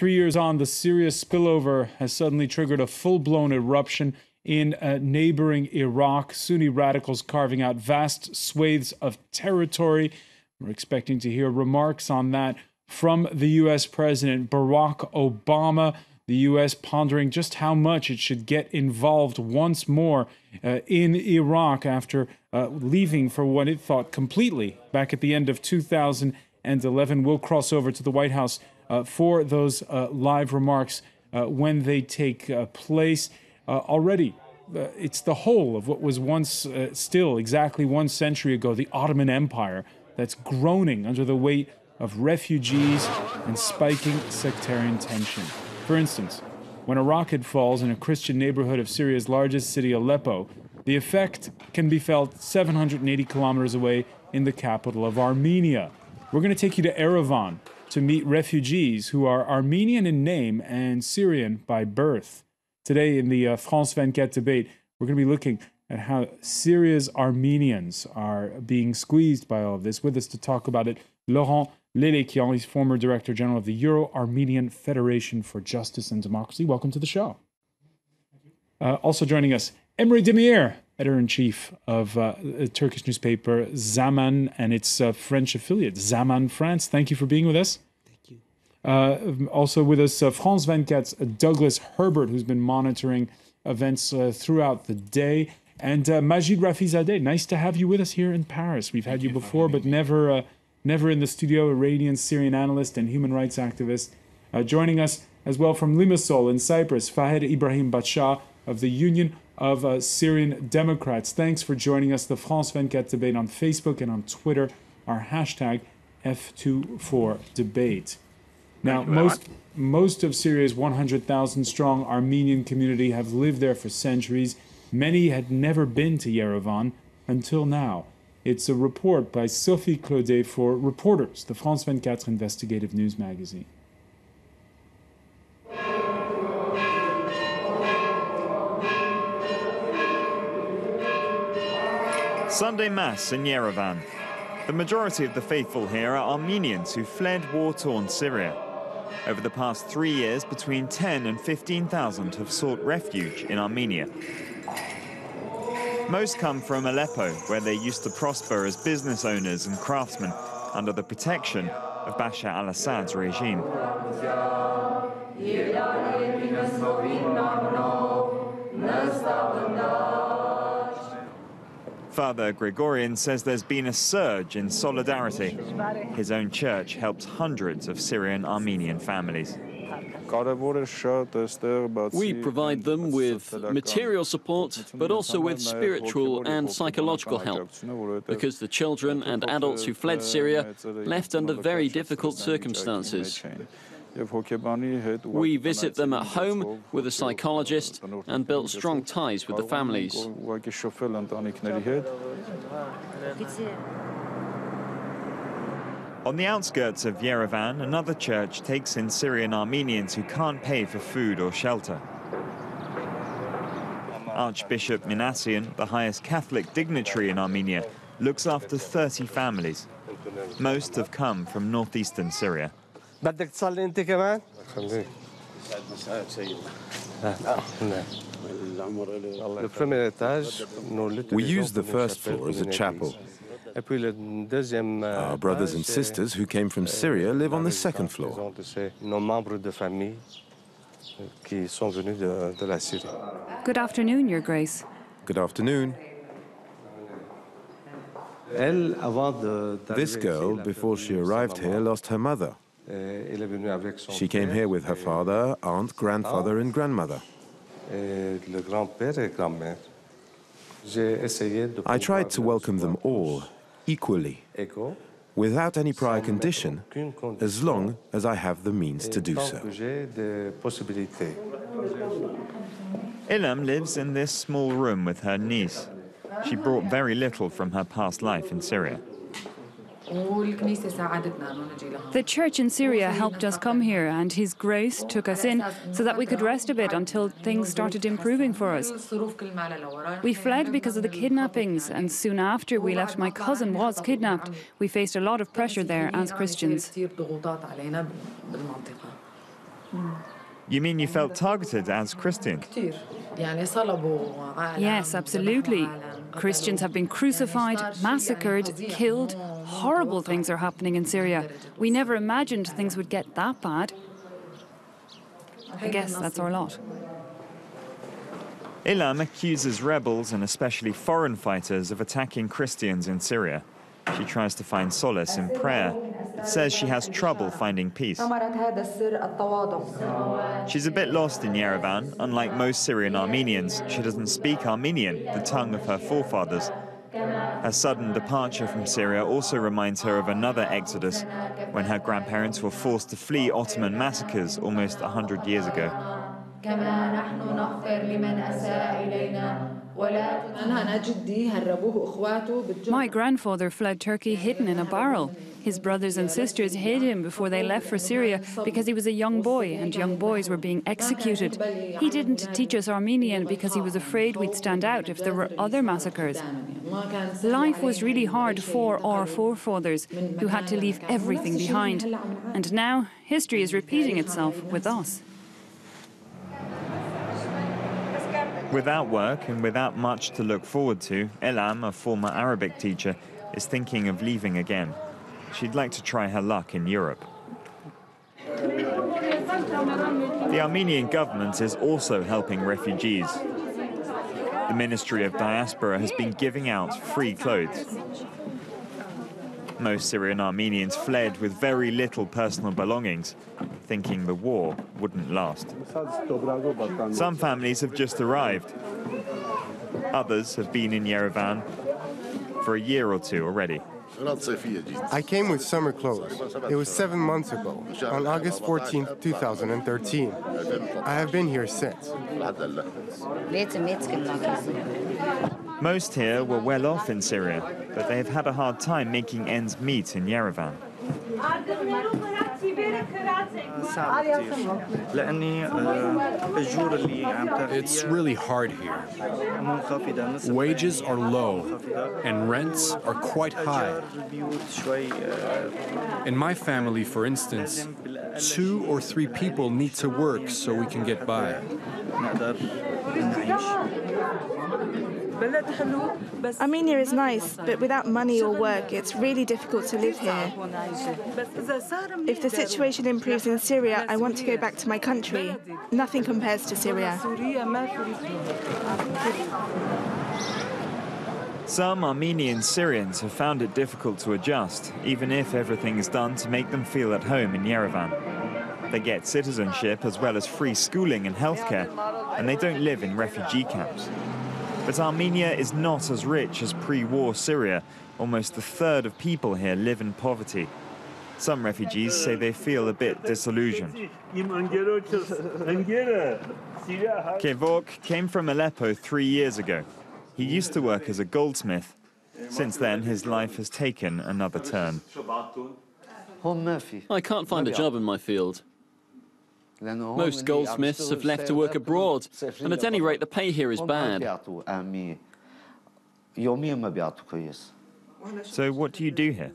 3 years on, the Syria spillover has suddenly triggered a full-blown eruption in neighboring Iraq. Sunni radicals carving out vast swathes of territory. We're expecting to hear remarks on that from the U.S. President Barack Obama. The U.S. pondering just how much it should get involved once more in Iraq after leaving for what it thought completely back at the end of 2011. We'll cross over to the White House for those live remarks when they take place. Already, it's the whole of what was once still exactly 1 century ago, the Ottoman Empire, that's groaning under the weight of refugees and spiking sectarian tension. For instance, when a rocket falls in a Christian neighborhood of Syria's largest city, Aleppo, the effect can be felt 780 kilometers away in the capital of Armenia. We're going to take you to Yerevan to meet refugees who are Armenian in name and Syrian by birth. Today in the France24 Debate, we're going to be looking at how Syria's Armenians are being squeezed by all of this. With us to talk about it, Laurent, Leylekian, he's former Director General of the Euro-Armenian Federation for Justice and Democracy. Welcome to the show. Also joining us, Emre Demir, Editor-in-Chief of the Turkish newspaper Zaman and its French affiliate, Zaman France. Thank you for being with us. Thank you. Also with us, France24's Douglas Herbert, who's been monitoring events throughout the day. And Majid Rafizadeh, nice to have you with us here in Paris. We've had you before, but never in the studio, Iranian Syrian analyst and human rights activist. Joining us as well from Limassol in Cyprus, Fahed Ibrahim Basha of the Union of Syrian Democrats. Thanks for joining us. The France24 Debate on Facebook and on Twitter, our hashtag F24 Debate. Now, most of Syria's 100,000 strong Armenian community have lived there for centuries. Many had never been to Yerevan until now. It's a report by Sophie Claudet for Reporters, the France24 investigative news magazine. Sunday Mass in Yerevan. The majority of the faithful here are Armenians who fled war-torn Syria. Over the past 3 years, between 10 and 15,000 have sought refuge in Armenia. Most come from Aleppo, where they used to prosper as business owners and craftsmen under the protection of Basha al-Assad's regime. Father Gregorian says there's been a surge in solidarity. His own church helps hundreds of Syrian Armenian families. We provide them with material support, but also with spiritual and psychological help, because the children and adults who fled Syria left under very difficult circumstances. We visit them at home with a psychologist and built strong ties with the families. On the outskirts of Yerevan, another church takes in Syrian Armenians who can't pay for food or shelter. Archbishop Minassian, the highest Catholic dignitary in Armenia, looks after 30 families. Most have come from northeastern Syria. We use the first floor as a chapel. Our brothers and sisters who came from Syria live on the second floor. Good afternoon, Your Grace. Good afternoon. This girl, before she arrived here, lost her mother. She came here with her father, aunt, grandfather, and grandmother. I tried to welcome them all equally, without any prior condition, as long as I have the means to do so. Ilham lives in this small room with her niece. She brought very little from her past life in Syria. The church in Syria helped us come here, and His Grace took us in so that we could rest a bit until things started improving for us. We fled because of the kidnappings, and soon after we left, my cousin was kidnapped. We faced a lot of pressure there as Christians. You mean you felt targeted as Christian? Yes, absolutely. Christians have been crucified, massacred, killed. Horrible things are happening in Syria. We never imagined things would get that bad. I guess that's our lot. Ilham accuses rebels and especially foreign fighters of attacking Christians in Syria. She tries to find solace in prayer, but says she has trouble finding peace. She's a bit lost in Yerevan. Unlike most Syrian Armenians, she doesn't speak Armenian, the tongue of her forefathers. Her sudden departure from Syria also reminds her of another exodus, when her grandparents were forced to flee Ottoman massacres almost 100 years ago. My grandfather fled Turkey hidden in a barrel. His brothers and sisters hid him before they left for Syria because he was a young boy and young boys were being executed. He didn't teach us Armenian because he was afraid we'd stand out if there were other massacres. Life was really hard for our forefathers who had to leave everything behind. And now history is repeating itself with us. Without work and without much to look forward to, Ilham, a former Arabic teacher, is thinking of leaving again. She'd like to try her luck in Europe. The Armenian government is also helping refugees. The Ministry of Diaspora has been giving out free clothes. Most Syrian Armenians fled with very little personal belongings, thinking the war wouldn't last. Some families have just arrived. Others have been in Yerevan for a year or two already. I came with summer clothes. It was 7 months ago, on August 14, 2013. I have been here since. Most here were well off in Syria, but they have had a hard time making ends meet in Yerevan. It's really hard here. Wages are low and rents are quite high. In my family, for instance, 2 or 3 people need to work so we can get by. Armenia is nice, but without money or work, it's really difficult to live here. If the situation improves in Syria, I want to go back to my country. Nothing compares to Syria. Some Armenian Syrians have found it difficult to adjust, even if everything is done to make them feel at home in Yerevan. They get citizenship as well as free schooling and healthcare, and they don't live in refugee camps. But Armenia is not as rich as pre-war Syria. Almost a third of people here live in poverty. Some refugees say they feel a bit disillusioned. Kevork came from Aleppo 3 years ago. He used to work as a goldsmith. Since then, his life has taken another turn. I can't find a job in my field. Most goldsmiths have left to work abroad, and at any rate, the pay here is bad. So what do you do here?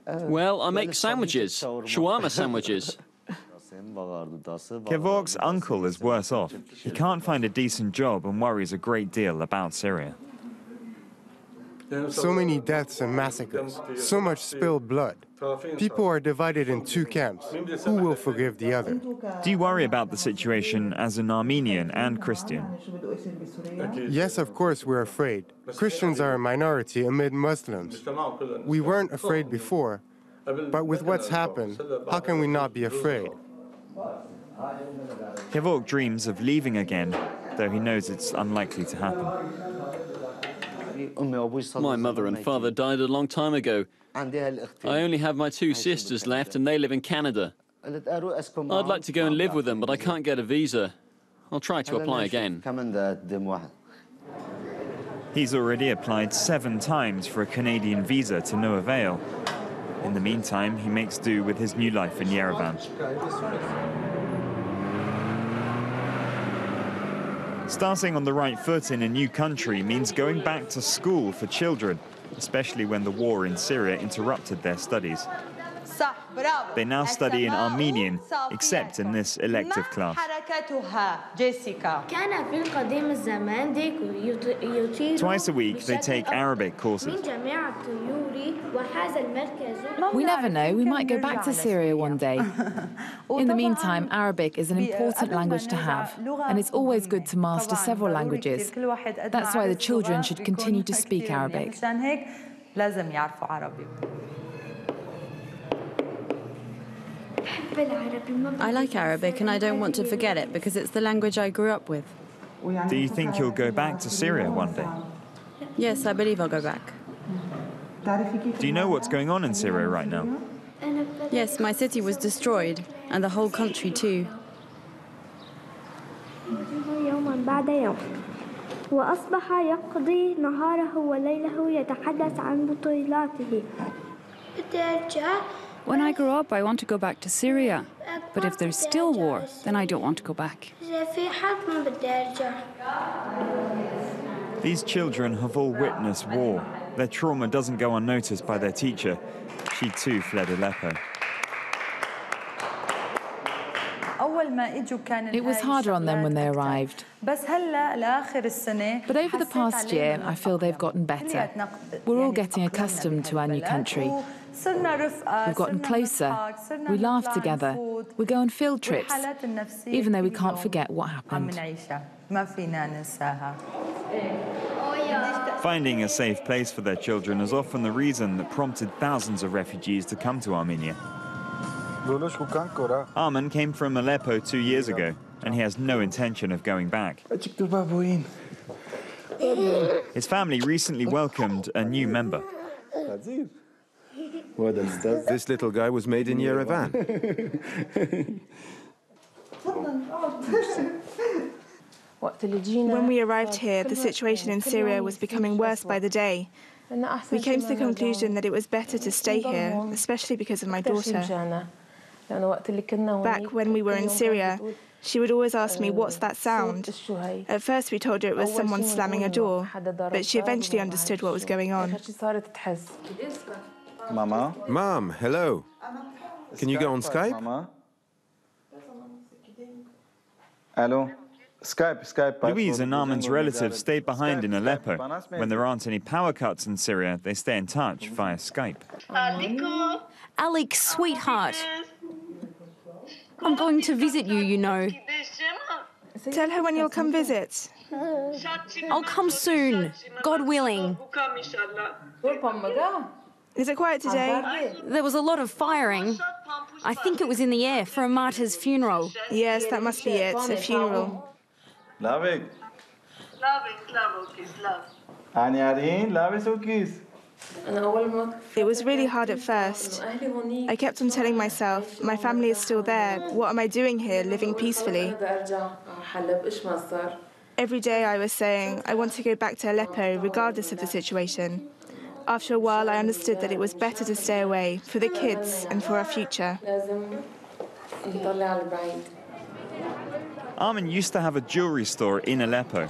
Well, I make sandwiches, shawarma sandwiches. Kevork's uncle is worse off. He can't find a decent job and worries a great deal about Syria. So many deaths and massacres, so much spilled blood. People are divided in 2 camps. Who will forgive the other? Do you worry about the situation as an Armenian and Christian? Yes, of course we're afraid. Christians are a minority amid Muslims. We weren't afraid before, but with what's happened, how can we not be afraid? Kevork dreams of leaving again, though he knows it's unlikely to happen. My mother and father died a long time ago. I only have my 2 sisters left, and they live in Canada. I'd like to go and live with them, but I can't get a visa. I'll try to apply again. He's already applied 7 times for a Canadian visa to no avail. In the meantime, he makes do with his new life in Yerevan. Starting on the right foot in a new country means going back to school for children, especially when the war in Syria interrupted their studies. They now study in Armenian, except in this elective class. Twice a week, they take Arabic courses. We never know, we might go back to Syria one day. In the meantime, Arabic is an important language to have, and it's always good to master several languages. That's why the children should continue to speak Arabic. I like Arabic and I don't want to forget it because it's the language I grew up with. Do you think you'll go back to Syria one day? Yes, I believe I'll go back. Do you know what's going on in Syria right now? Yes, my city was destroyed, and the whole country too. وأصبح يقضي نهاره وليله يتحدث عن بطولاته. When I grow up, I want to go back to Syria. But if there's still war, then I don't want to go back. These children have all witnessed war. Their trauma doesn't go unnoticed by their teacher. She too fled Aleppo. It was harder on them when they arrived. But over the past year, I feel they've gotten better. We're all getting accustomed to our new country. We've gotten closer. We laugh together. We go on field trips, even though we can't forget what happened. Finding a safe place for their children is often the reason that prompted thousands of refugees to come to Armenia. Arman came from Aleppo 2 years ago, and he has no intention of going back. His family recently welcomed a new member. This little guy was made in Yerevan. When we arrived here, the situation in Syria was becoming worse by the day. We came to the conclusion that it was better to stay here, especially because of my daughter. Back when we were in Syria, she would always ask me, "What's that sound?" At first we told her it was someone slamming a door, but she eventually understood what was going on. Mama? Mom, hello. Can you go on Skype? Hello. Skype. Louise and Arman's relatives stayed behind in Aleppo. When there aren't any power cuts in Syria, they stay in touch via Skype. Alex, sweetheart. I'm going to visit you, you know. Tell her when you'll come visit. I'll come soon, God willing. Is it quiet today? There was a lot of firing. I think it was in the air for a martyr's funeral. Yes, that must be it, a funeral. It was really hard at first. I kept on telling myself, my family is still there. What am I doing here, living peacefully? Every day I was saying, I want to go back to Aleppo, regardless of the situation. After a while, I understood that it was better to stay away, for the kids and for our future. Arman used to have a jewelry store in Aleppo.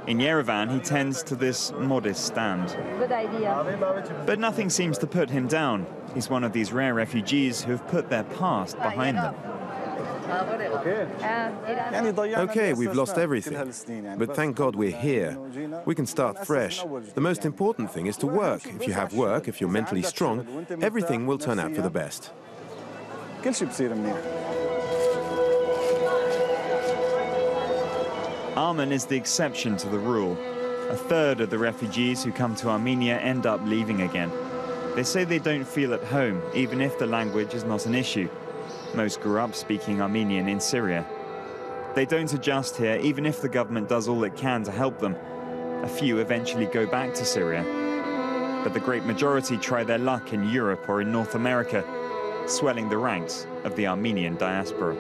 In Yerevan, he tends to this modest stand. Good idea. But nothing seems to put him down. He's one of these rare refugees who have put their past behind them. Okay, we've lost everything. But thank God we're here. We can start fresh. The most important thing is to work. If you have work, if you're mentally strong, everything will turn out for the best. Arman is the exception to the rule. A third of the refugees who come to Armenia end up leaving again. They say they don't feel at home, even if the language is not an issue. Most grew up speaking Armenian in Syria. They don't adjust here, even if the government does all it can to help them. A few eventually go back to Syria. But the great majority try their luck in Europe or in North America, swelling the ranks of the Armenian diaspora.